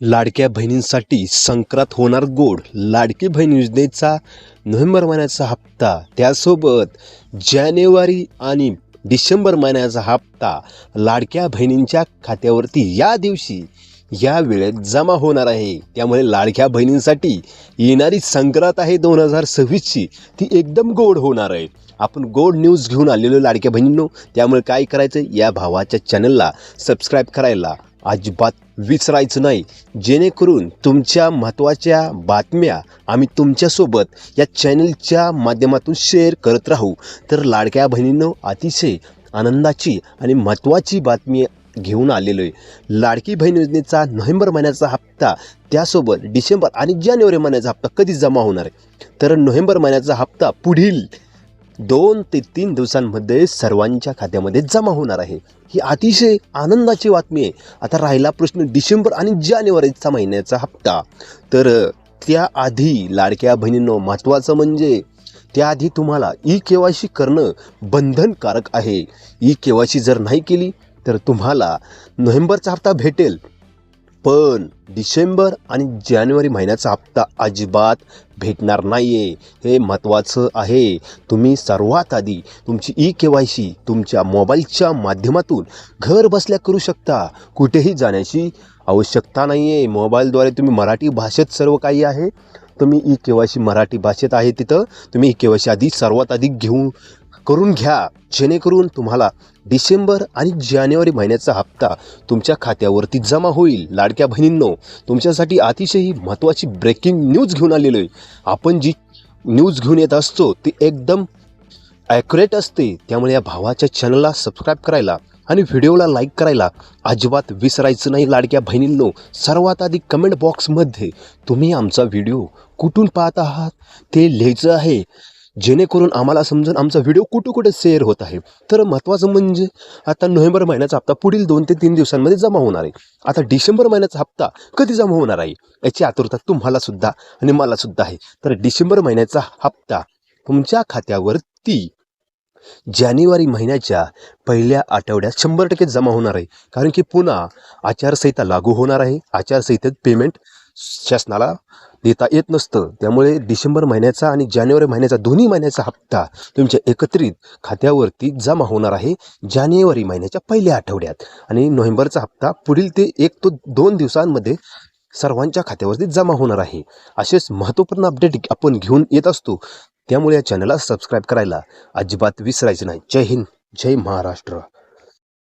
लाडक्या बहिणींसाठी संक्रांत होणार गोड. लाडकी बहीण योजनेचा नोव्हेंबर महिन्याचा हप्ता, त्यासोबत जानेवारी आणि डिसेंबर महिन्याचा हप्ता लाडक्या बहिणींच्या खात्यावरती या दिवशी या वेळेत जमा होणार आहे. त्यामुळे लाडक्या बहिणींसाठी येणारी संक्रांत आहे 2026ची, ती एकदम गोड होणार आहे. आपण गोड न्यूज घेऊन आलेलो लाडक्या बहिणींनो. त्यामुळे काय करायचं, या भावाच्या चॅनलला सबस्क्राईब करायला अजिबात विसरायचं नाही, जेणेकरून तुमच्या महत्त्वाच्या बातम्या आम्ही तुमच्यासोबत या चॅनलच्या माध्यमातून शेअर करत राहू. तर लाडक्या बहिणींनो, अतिशय आनंदाची आणि महत्त्वाची बातमी घेऊन आलेलो आहे. लाडकी बहीण योजनेचा नोव्हेंबर महिन्याचा हप्ता, त्यासोबत डिसेंबर आणि जानेवारी महिन्याचा हप्ता कधी जमा होणार आहे. तर नोव्हेंबर महिन्याचा हप्ता पुढील 2 ते 3 दिवसांमध्ये सर्वांच्या खात्यामध्ये जमा होणार आहे. ही अतिशय आनंदाची बातमी आहे. आता राहिला प्रश्न डिसेंबर आणि जानेवारीचा महिन्याचा हप्ता. तर त्याआधी लाडक्या बहिणींनो, महत्त्वाचं म्हणजे त्याआधी तुम्हाला ई-KYC करणं बंधनकारक आहे. ई-KYC जर नाही केली तर तुम्हाला नोव्हेंबरचा हप्ता भेटेल, पण डिसेंबर आणि जानेवारी महिन्याचा हप्ता अजिबात भेटणार नाही आहे. हे महत्त्वाचं आहे. तुम्ही सर्वात आधी तुमची ई-KYC तुमच्या मोबाईलच्या माध्यमातून घर बसल्या करू शकता. कुठेही जाण्याची आवश्यकता नाही आहे. मोबाईलद्वारे तुम्ही मराठी भाषेत सर्व काही आहे. तुम्ही ई-KYC मराठी भाषेत आहे, तिथं तुम्ही ई-KYC आधी सर्वात आधी करून घ्या, जेणेकरून तुम्हाला डिसेंबर आणि जानेवारी महिन्याचा हप्ता तुमच्या खात्यावरती जमा होईल. लाडक्या बहिणींनो, तुमच्यासाठी अतिशय महत्त्वाची ब्रेकिंग न्यूज घेऊन आलेलो आहे. आपण जी न्यूज घेऊन येत असतो ती एकदम ॲक्युरेट असते. त्यामुळे या भावाच्या चॅनलला सबस्क्राईब करायला आणि व्हिडिओला लाईक करायला अजिबात विसरायचं नाही. लाडक्या बहिणींनो, सर्वात आधी कमेंट बॉक्समध्ये तुम्ही आमचा व्हिडिओ कुठून पाहत आहात ते लिहायचं आहे, जेणेकरून आम्हाला समजून आमचा व्हिडिओ कुठे शेअर होत आहे. तर महत्त्वाचं म्हणजे आता नोव्हेंबर महिन्याचा हप्ता पुढील 2 ते 3 दिवसांमध्ये जमा होणार आहे. आता डिसेंबर महिन्याचा हप्ता कधी जमा होणार आहे याची आतुरता तुम्हालासुद्धा आणि मलासुद्धा आहे. तर डिसेंबर महिन्याचा हप्ता तुमच्या खात्यावरती जानेवारी महिन्याच्या पहिल्या आठवड्यात 100% जमा होणार आहे. कारण की पुन्हा आचारसंहिता लागू होणार आहे. आचारसंहितेत पेमेंट शासनाला देता येत नसतं. त्यामुळे डिसेंबर महिन्याचा आणि जानेवारी महिन्याचा दोन्ही महिन्याचा हप्ता तुमच्या एकत्रित खात्यावरती जमा होणार आहे जानेवारी महिन्याच्या पहिल्या आठवड्यात, आणि नोव्हेंबरचा हप्ता पुढील ते 1 ते 2 दिवसांमध्ये सर्वांच्या खात्यावरती जमा होणार आहे. असेच महत्त्वपूर्ण अपडेट आपण घेऊन येत असतो. त्यामुळे या चॅनलला सबस्क्राईब करायला अजिबात विसरायचं नाही. जय हिंद, जय महाराष्ट्र.